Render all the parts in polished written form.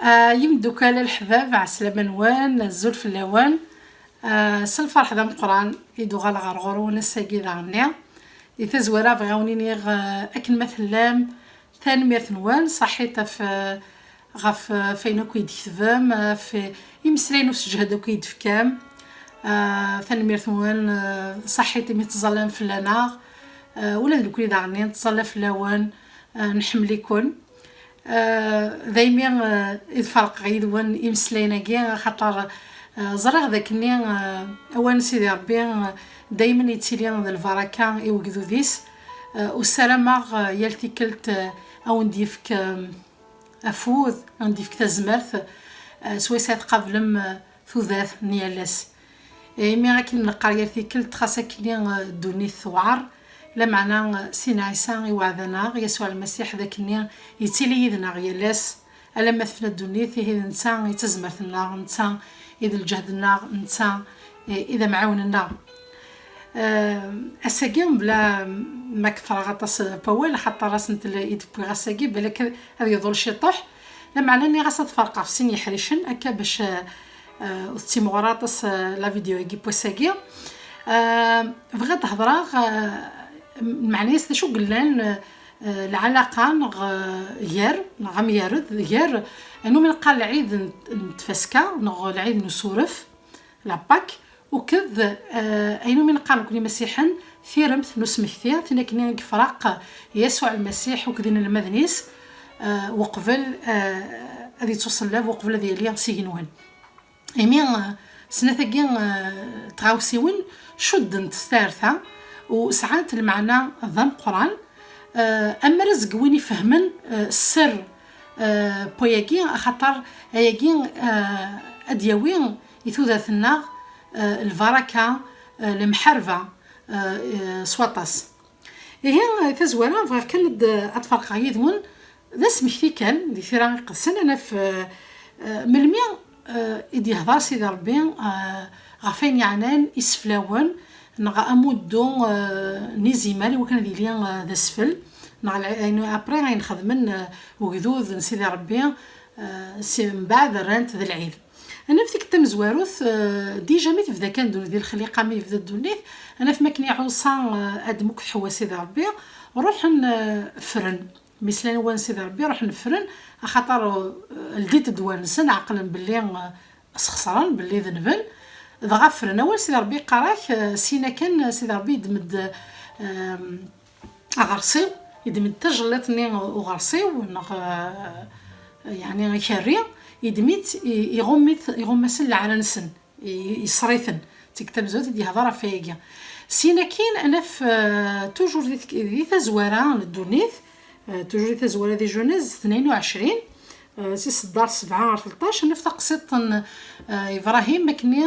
يمدوك على الحباب عسلامة نوان الزول في اللوان. سلفرح ذا مقران يدو غال غرغور ونساقي ذا غنيا إذا زوارا بغاونيني أكن مثلام ثاني ميرث نوان صحيتا في غف فينا كويد كتبام في يمسرين وسجهدو كويد في كام. ثاني ميرث نوان صحيتا ميتظلم في اللناغ ولا ذلك كويد غنيا تظلم في اللوان نحمليكون. دايما يتفرق غيد وان يمسلينا كاع خاطر زرع ذاكني اوان سيدي ربي دايما يتسيلي البركه يوقدو ديس والسلامه يالتيكلت او نديفك افوذ نديفك تزمرث سويسات قبل ثوذات نيالاس مي غاكن القريه تيكلت خاصه كني دوني الثوار لا معنى سينا عيسى يوعدنا يسوع المسيح ذاك النيا يتيلي يدنا يالاس الا ما ثنا الدنيا فيه نتا يتزمرثنا نتا اذا الجهدنا نتا اذا معاوننا. اساكين بلا ما كثر غطاس باول حتى راس نت يدبي غاساكي بالك هذا يضل شي طح لا معنى اني غاس تفرق في سن يحرشن هكا باش تيمغراطس لا فيديو يجي بوساكي بغيت هضره معني شو قلنا العلاقه غير غميرد غير انه من قال العيد نتفسكا نغ العيد نسورف لاباك وكذ اينو من قال كوني مسيحا ثيرمت نسمحتي ثنكني كفراق يسوع المسيح وكذين المذنيس وقبل هذه توصل له وقبل ديالي سينوان ايمي سنتاكي تغاوسيون شدنت الثالثه وساعات المعنى ضم قران اما رزق وين يفهمن السر بوياكي خاطر ياكي ادياوين يثوذاتنا البركه المحرفه سواطاس هي تزوره فكان اطفال قايدون ذا سمحتي كان دي ثيران قسن انا في ملمي يدي هضر سيدي ربي غافين يعنان يسفلاون نغا امودو نيزيمال وكان ديالي ذا سفل نغا انه ابري غنخدم وغدوذ سيدي ربي سي من بعد رانت ذا العيد انا في ديك التمزواروث ديجا مي تبدا كان دون ديال الخليقه مي يبدا الدنيا انا في مكني عوصا ادمك حوا سيدي ربي نروح نفرن مثلا وان سيدي ربي نروح نفرن خاطر لقيت دوانسن عقلا باللي خسران باللي ذنبن ضغفرنا وان سيدي ربي قراك سينا كان سيدي ربي يدمد اغرسي يدمد تجلطني وغرسي يعني كاري يدميت يغمسن على نسن يصريثن تكتب زوت دي هضره فيا سينا كاين انا في توجور دي تزواره الدونيث توجور دي تزواره دي جونيز 22 سي صدار 7 13 نفط قصيت ابراهيم مكني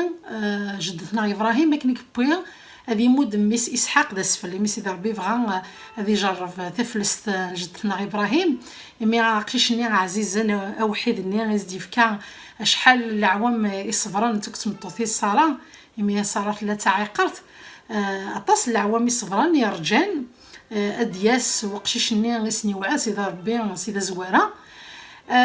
جدتنا ابراهيم مكني كبويا هذه مود ميس اسحاق ذا سفل ميس سيدي ربي بغا هذه جرب تفلست جدتنا ابراهيم مي عقيشني عزيزا اوحد ني غيزدي فكا شحال العوام يصبرن تكتم طوثي الصلاه مي صارت لا تعيقرت اطاس العوام يصبرن يا رجال ادياس وقشيشني غيسني وعا سيدي ربي سيدي زواره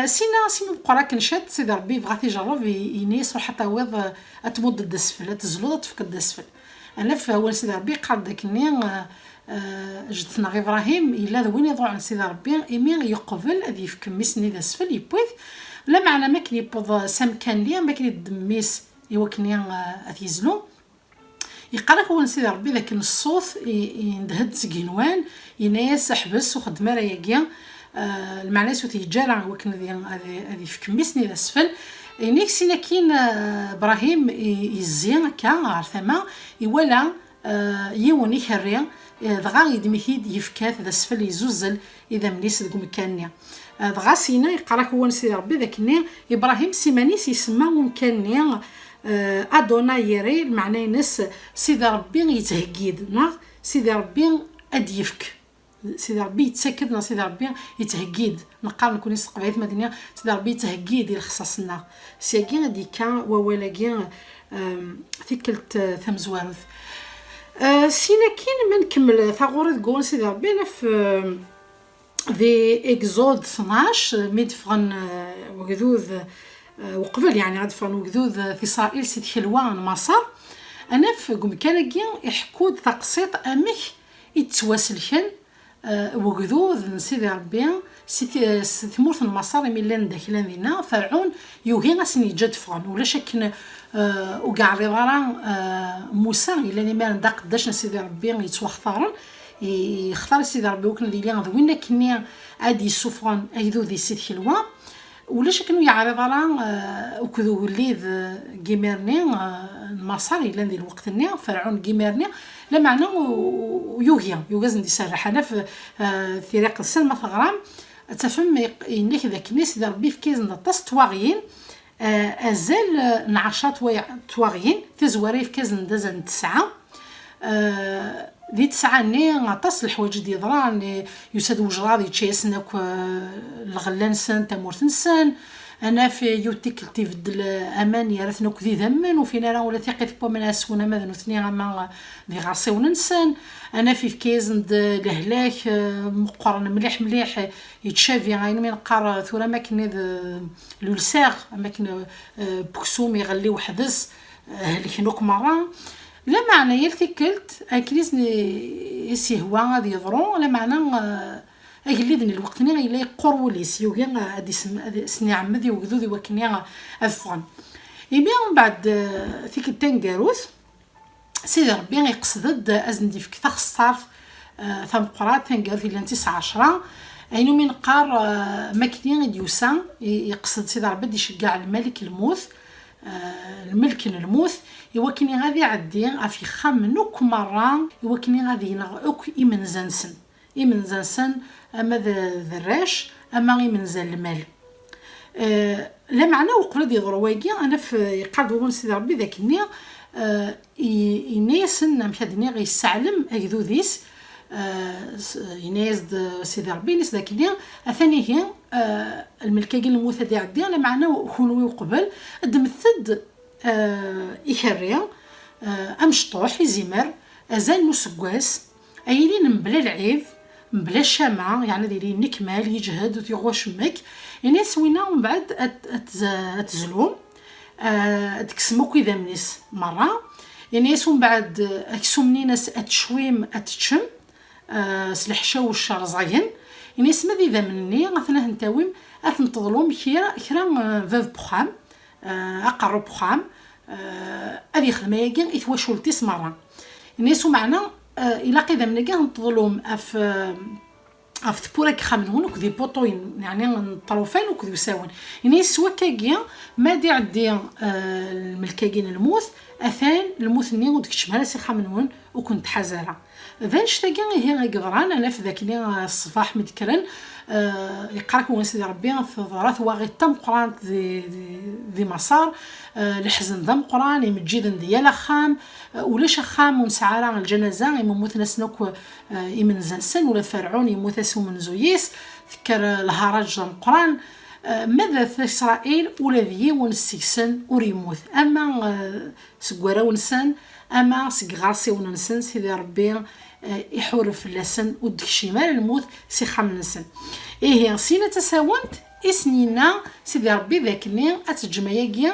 سينا بقرا كنشات سيدي ربي بغا تيجرب ينيس وحتى ويض اتمد الدسفل تزلو تفقد الدسفل انا فاول سيدي ربي قال داكني جدتنا ابراهيم الا وين يضوع على سيدي ربي ايمي يقبل هذه يفكمسني دسفل يبوث لا معنى ما كني يبوض سمكان ليا ما كني دميس يوكني اتيزلو يقرا هو سيدي ربي ذاك الصوت يندهد سكينوان يناس حبس وخدمه رايا المعنى سوتي جارع وكن هذه فكمسني دسفل نيك سينا كاين ابراهيم يزين كا عرفما يولا يوني خري دغا يدميثيد يفكات ذا سفل يزوزل اذا مليس دك مكانيا دغا سينا يقرا هو سيدي ربي ذاك ابراهيم سيمانيس يسمى ممكن ادونا يري المعنى نس سيدي ربي يتهكيد ناغ سيدي ربي اديفك سيدي ربي يتسكد سيدي ربي يتهكيد نقال نكون استقبلت مدينه سيدي ربي يتهكيد الخصاصنا سيكين ديكا وولاكين ثكلت ثمزوارث سينا كاين ما نكمل ثغور تقول سيدي ربي انا في ذي إكزود 12 ميدفغن وقذوذ وقبل يعني غادفغن وقذوذ في إسرائيل سيد حلوان مصر. أنا في قم كان يحكود تقسيط أمك يتواسلكن وقذوذ نسيدي ربي ثمورث مصر ميلان داخلان ذينا فرعون يوهي غاسني جد فغن ولا شك وقع رضارا موسى إلا نيمان دا قداش نسيدي ربي يتوخطارن يختار سيدي ربي وكنا ديالي غدوينا كني عادي يسوفران ايدو ذي سيد حلوة ولا شكنو يعرض على وكذو وليد كيميرني المصار إلا ذي الوقت ني فرعون كيميرني لا معنى يوغاز ندي سرح انا في ريق السن ما ثغرام تفهم انك ذاك الناس سيدي ربي في كيز نطاس تواغيين ازال نعشات تواغيين تزواري في كيز ندازن 9 ذي 9 ني غطاس الحوايج دي ضران يساد وجراد يتشيسنك الغلان سن تمورث نسان انا في يوتيك تيفد الامان يرثنك ذي ذمن وفينا راه ولا ثقيت بو من اسونا ماذا نثني ما ذي غاسيون نسان انا في كيز ند الهلاك مقرن مليح يتشافي غاين من قار ثورا ماكن لولساغ ماكن بكسوم يغلي وحدس هلكنوك مره لا معنى يلتكلت اكليز يسي هو غادي يضرون لا معنى اجليدني الوقت ني غيلا قروليس يوغي غادي سني عمدي وكذوذي وكني افغان يبيان بعد فيك التنقاروث سيدي ربي يقصد ازندي فيك تخصصارف ثم قرات تنقاروث الى 19 اينو من قار ماكنين ديوسان يقصد سيدي ربي يشجع الملك الموت الملك الموت يوكني غادي يعدي في خامنوك مرة يوكني غادي ينغوك إمن زنسن أما ذراش أما إمن زن المال لا معنى وقبل دي ضرواقي أنا في يقعدون سيدي ربي ذاك النية ينيسن مشادني غي يسعلم أجذو ذيس ينايز سيدي ربي نيس ذاك النية أثاني هي الملكاقي الموثى دي عدي لا معنى وخونوي وقبل دمثد إيكاريا أمشطوح يزمر أزال نسقواس أيلين بلا العيب بلا الشمعة يعني ديري نكمال يجهد وتيغوش مك يعني سوينا من بعد أتزلوم تكسموك إذا منيس مرة يعني سوم بعد أكسومني ناس أتشويم أتشم سلحشا والشرزاين يعني اسم ذي ذا مني غثنا هنتاويم أثنتظلوم كرا فاف بخام أقرب بخام أذي خدمة يجين إثواشول تيس مرة الناس معنا إلا قيدا من يجين نتظلوم أف تبورك خامنون وكذي بوطوين يعني الطروفين وكذي يساون يعني سوا كاجيا ما دي عدي الملكاجين الموث أثان الموث ني ودك شمال سي خامنون وكنت حزارة ذانش تاجي هي غيقران أنا في ذاك الصباح مذكرن يقراك ونسيدي ربي في ضرات واغي تم قران ذي مسار الحزن ذم قران يمجيد ديال خام ولا خام ونسعارا الجنازه يموت نسنوك يمن زنسن ولا فرعون يموت اسو من زويس فكر الهرج ذم قران ماذا في اسرائيل ولا ذي ونسيسن وريموت اما سكوارا ونسن اما سكغاسي ونسن سيدي ربي يحورف اللسن ودك شمال الموت سي خمنسن إيه سينا تساونت إسنينا سيدي ربي ذاكني أتجمعيا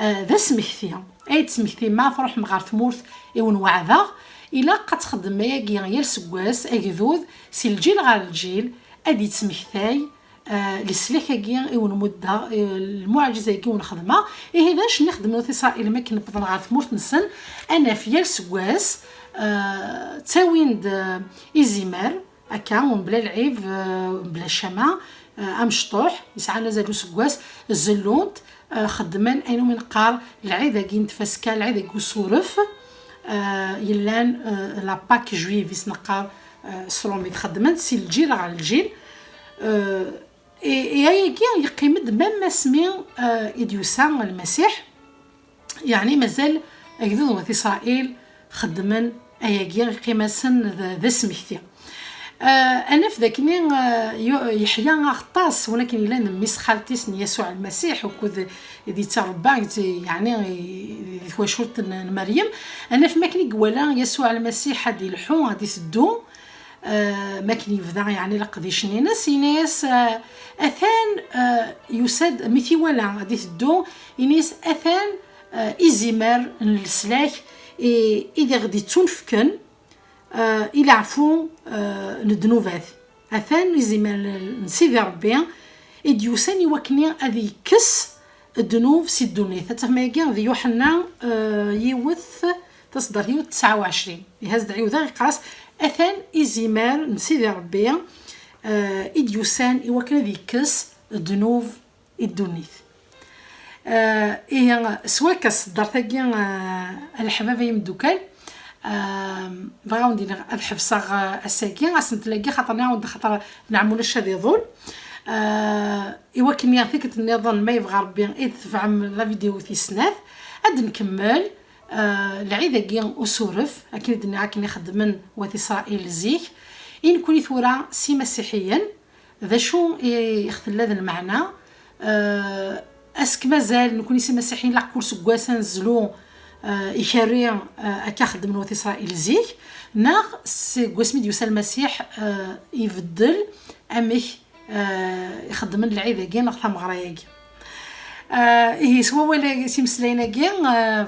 ذا سمكتيا أي تسمكتي ما فرح مغار ثمورث إون وعذا إلا قد تخدم ماياكيا غير سكواس أكذوذ سي الجيل غير الجيل أدي تسمكتاي لسلاكاكيا إون مدة المعجزة كي ونخدمها إيه داش نخدم نوثي إسرائيل ما كنبدا غير ثمورث نسن أنا في يال سكواس تاوين إزيمار هكا بلا العيب بلا الشمع امشطوح يسعى زادو سكواس الزلونت خدمان اينو من قار العيدا كي نتفاسكا العيدا كي صورف يلان لا باك جويفيس نقار سرومي خدمان سي الجيل على الجيل هي كي يقيمد مام سمي اديوسا المسيح يعني مازال اكذو في اسرائيل خدمان اياكي قيماسن ذا سميتي انا في ذاك يحيى غطاس ولكن الا نميس خالتيس يسوع المسيح وكذا يدي تربع يعني ثواشورت مريم انا في ماكني قوالا يسوع المسيح هادي الحو غادي تدو ما كان يفدا يعني لقديش ناس اثان يساد مثي ولا غادي تدو ينيس اثان إزمار السلاح إذا غادي تنفكن إلى عفو ندنوفات أثان إزمار نسيدي ربي إذ يوساني وكني أذي كس الدنوف سي الدنيا تفهمي كاع ذي يوحنا يوث تصدر يوث 29 يهز دعيو ذا يقراس أثان إزمار نسيدي ربي إذ يوسان وكني ذي كس الدنوف الدنيث إيه سوا كصدر ثقي الحبابة يمدوكال بغاو ندير الحفصة الساكين غاس نتلاقي خاطر نعاود خاطر نعملو الشادي ظل إوا كني ثيك النظام ما يبغى ربي إذ تفعم لا فيديو في سناف عاد نكمل العيدة كي أسورف أكيد نعاكني خدمن وثي إسرائيل زيك إن كوني ثورة سي مسيحيا ذا شو يختل هذا المعنى اسك مازال نكون سي مسيحيين لا كل سكواسا نزلو يشري اكاخدم نوث اسرائيل زيك ناغ سي كواسمي ديوسا المسيح يفضل امك يخدم العيده كي ناغ ثمغرايا كي إيه سوا ولا سي مسلاينا كي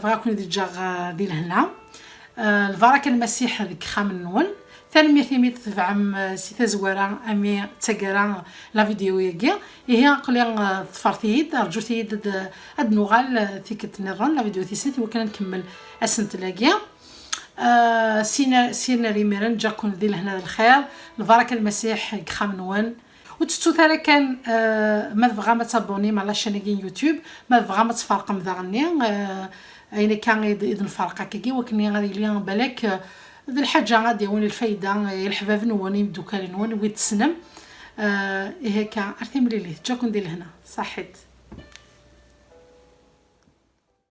بغاكم ديجا دي لهنا البركه المسيح ديك خام نون ثاني ثيمي تفعم سي زوارا امي تسكرا لا فيديو ياكي هي قلي تفرتيد رجوتي هاد نوغال ثيك تنران لا فيديو تيسنتي وكان نكمل اسنت لاكي سينا ريميرن جاكم ذي لهنا الخير البركه المسيح خام نون وتستو ثاني كان ما تبغى ما تابوني مع لاشين يوتيوب ما تبغى ما تفرقم ذاغني اين كان اذن فرقه كي وكني غادي ليا بالك ذي الحاجه غادي يوني الفايده الحباب نوني مدوكال نوني ويتسنم هكا ارثي مليلي جاكم ديال هنا صحيت.